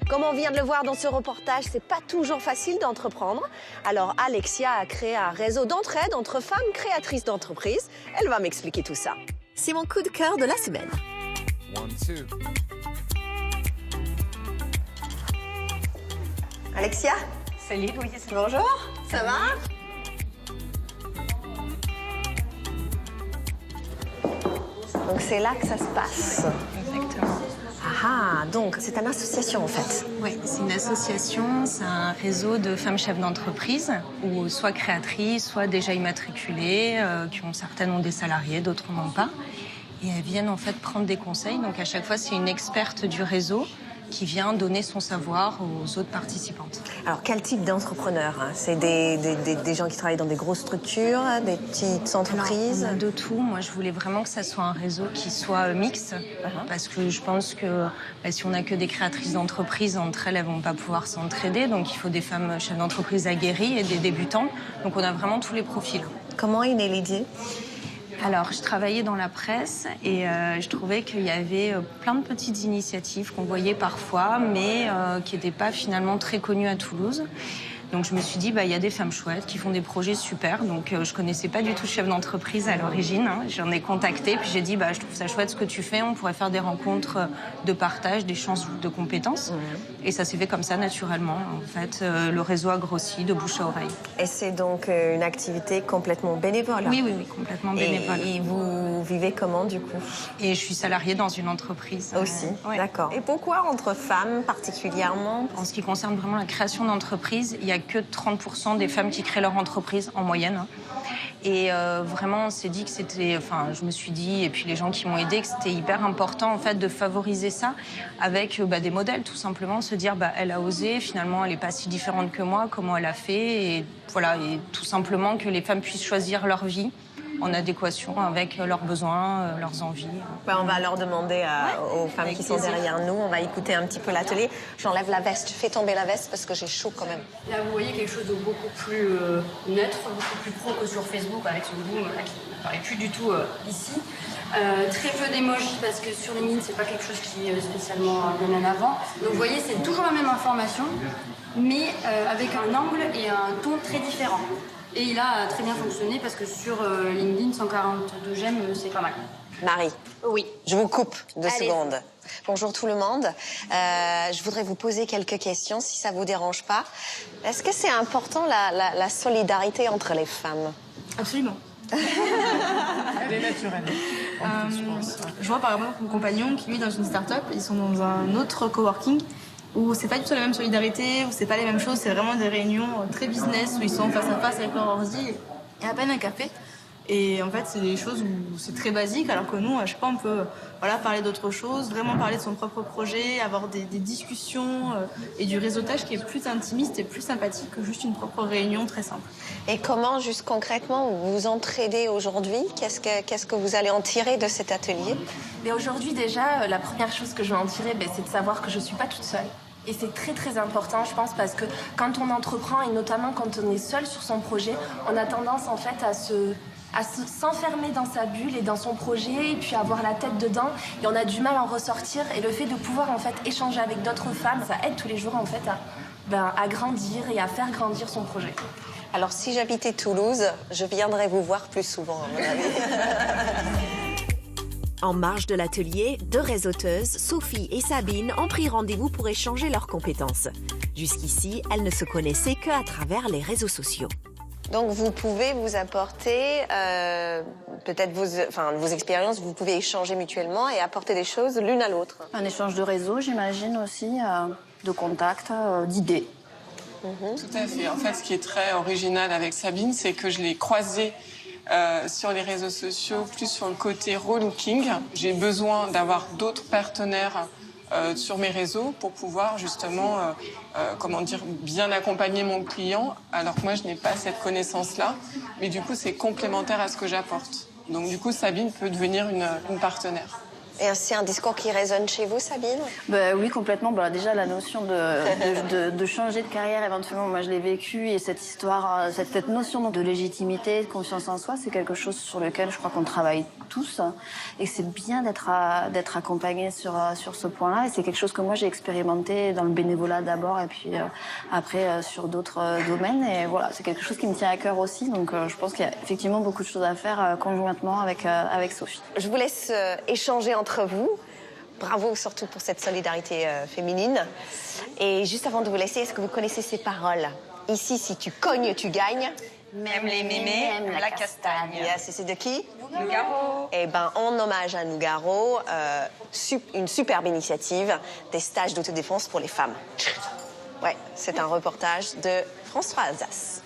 Comme on vient de le voir dans ce reportage, c'est pas toujours facile d'entreprendre. Alors Alexia a créé un réseau d'entraide entre femmes créatrices d'entreprises. Elle va m'expliquer tout ça. C'est mon coup de cœur de la semaine. 1, 2. Alexia? Salut Louise. Bonjour, ça va? Donc c'est là que ça se passe. Exactement. Ah, donc c'est une association en fait. Oui, c'est une association, c'est un réseau de femmes chefs d'entreprise, ou soit créatrices, soit déjà immatriculées, certaines ont des salariés, d'autres n'en ont pas. Et elles viennent en fait prendre des conseils. Donc à chaque fois, c'est une experte du réseau qui vient donner son savoir aux autres participantes. Alors quel type d'entrepreneurs? C'est des gens qui travaillent dans des grosses structures, des petites entreprises? Alors, on a de tout. Moi, je voulais vraiment que ça soit un réseau qui soit mixte, parce que je pense que si on n'a que des créatrices d'entreprise, entre elles, elles vont pas pouvoir s'entraider. Donc il faut des femmes chefs d'entreprise aguerries et des débutants. Donc on a vraiment tous les profils. Comment est née l'idée? Alors, je travaillais dans la presse et je trouvais qu'il y avait plein de petites initiatives qu'on voyait parfois, mais qui n'étaient pas finalement très connues à Toulouse. Donc je me suis dit, il y a des femmes chouettes qui font des projets super. Donc je connaissais pas du tout chef d'entreprise à l'origine. J'en ai contacté, puis j'ai dit, je trouve ça chouette ce que tu fais. On pourrait faire des rencontres de partage, d'échange de compétences. Et ça s'est fait comme ça, naturellement. En fait, le réseau a grossi de bouche à oreille. Et c'est donc une activité complètement bénévole? Oui, complètement bénévole. Et vous vivez comment, du coup? Et je suis salariée dans une entreprise. Aussi, ouais. D'accord. Et pourquoi entre femmes particulièrement? En ce qui concerne vraiment la création d'entreprise, il y a que 30% des femmes qui créent leur entreprise en moyenne. Et vraiment, on s'est dit que c'était... je me suis dit, et puis les gens qui m'ont aidée, que c'était hyper important en fait de favoriser ça avec des modèles, tout simplement. Se dire, elle a osé, finalement, elle n'est pas si différente que moi, comment elle a fait. Et voilà, et tout simplement que les femmes puissent choisir leur vie en adéquation avec leurs besoins, leurs envies. On va leur demander aux femmes qui sont plaisir. derrière nous. On va écouter un petit peu l'atelier. J'enlève la veste. Fais tomber la veste parce que j'ai chaud quand même. Là, vous voyez quelque chose de beaucoup plus neutre, beaucoup plus pro que sur Facebook, avec ce boom là, qui ne paraît plus du tout ici. Très peu d'émojis parce que sur LinkedIn, c'est pas quelque chose qui est spécialement bien en avant. Donc vous voyez, c'est toujours la même information, mais avec un angle et un ton très différent. Et il a très bien fonctionné parce que sur LinkedIn, 142 j'aime, c'est pas mal. Marie. Oui. Je vous coupe 2 Allez. secondes. Bonjour tout le monde. Je voudrais vous poser quelques questions, si ça vous dérange pas. Est-ce que c'est important la solidarité entre les femmes? Absolument. Elle est naturelle. Je vois par exemple mon compagnon qui lui est dans une start-up, ils sont dans un autre coworking où c'est pas du tout la même solidarité, où c'est pas les mêmes choses, c'est vraiment des réunions très business où ils sont face à face avec leur ordi et à peine un café. Et en fait, c'est des choses où c'est très basique, alors que nous, je sais pas, on peut parler d'autre chose, vraiment parler de son propre projet, avoir des discussions et du réseautage qui est plus intimiste et plus sympathique que juste une propre réunion très simple. Et comment, juste concrètement, vous vous entraidez aujourd'hui? Qu'est-ce que vous allez en tirer de cet atelier? Mais aujourd'hui, déjà, la première chose que je vais en tirer, c'est de savoir que je suis pas toute seule. Et c'est très très important, je pense, parce que quand on entreprend, et notamment quand on est seul sur son projet, on a tendance en fait à s'enfermer dans sa bulle et dans son projet, et puis avoir la tête dedans, et on a du mal à en ressortir. Et le fait de pouvoir en fait échanger avec d'autres femmes, ça aide tous les jours en fait à grandir et à faire grandir son projet. Alors si j'habitais Toulouse, je viendrais vous voir plus souvent, à mon avis. En marge de l'atelier, 2 réseauteuses, Sophie et Sabine, ont pris rendez-vous pour échanger leurs compétences. Jusqu'ici, elles ne se connaissaient qu'à travers les réseaux sociaux. Donc vous pouvez vous apporter peut-être vos expériences, vous pouvez échanger mutuellement et apporter des choses l'une à l'autre. Un échange de réseau, j'imagine aussi, de contacts, d'idées. Tout à fait. En fait, ce qui est très original avec Sabine, c'est que je l'ai croisée sur les réseaux sociaux, plus sur le côté relooking. J'ai besoin d'avoir d'autres partenaires sur mes réseaux pour pouvoir justement, bien accompagner mon client, alors que moi, je n'ai pas cette connaissance-là. Mais du coup, c'est complémentaire à ce que j'apporte. Donc du coup, Sabine peut devenir une partenaire. Et c'est un discours qui résonne chez vous, Sabine? Oui, complètement. Déjà, la notion de changer de carrière, éventuellement, moi, je l'ai vécu. Et cette histoire, cette notion de légitimité, de confiance en soi, c'est quelque chose sur lequel je crois qu'on travaille tous. Et c'est bien d'être accompagné sur ce point-là. Et c'est quelque chose que moi, j'ai expérimenté dans le bénévolat d'abord et puis après sur d'autres domaines. Et voilà, c'est quelque chose qui me tient à cœur aussi. Donc, je pense qu'il y a effectivement beaucoup de choses à faire conjointement avec Sophie. Je vous laisse échanger entre vous. Bravo surtout pour cette solidarité féminine. Et juste avant de vous laisser, est-ce que vous connaissez ces paroles? Ici, si tu cognes, tu gagnes. Même les mémés aiment la castagne. Yes, et c'est de qui? Nougaro. Eh ben, en hommage à Nougaro, une superbe initiative des stages d'autodéfense pour les femmes. Ouais, c'est un reportage de France 3 Alsace.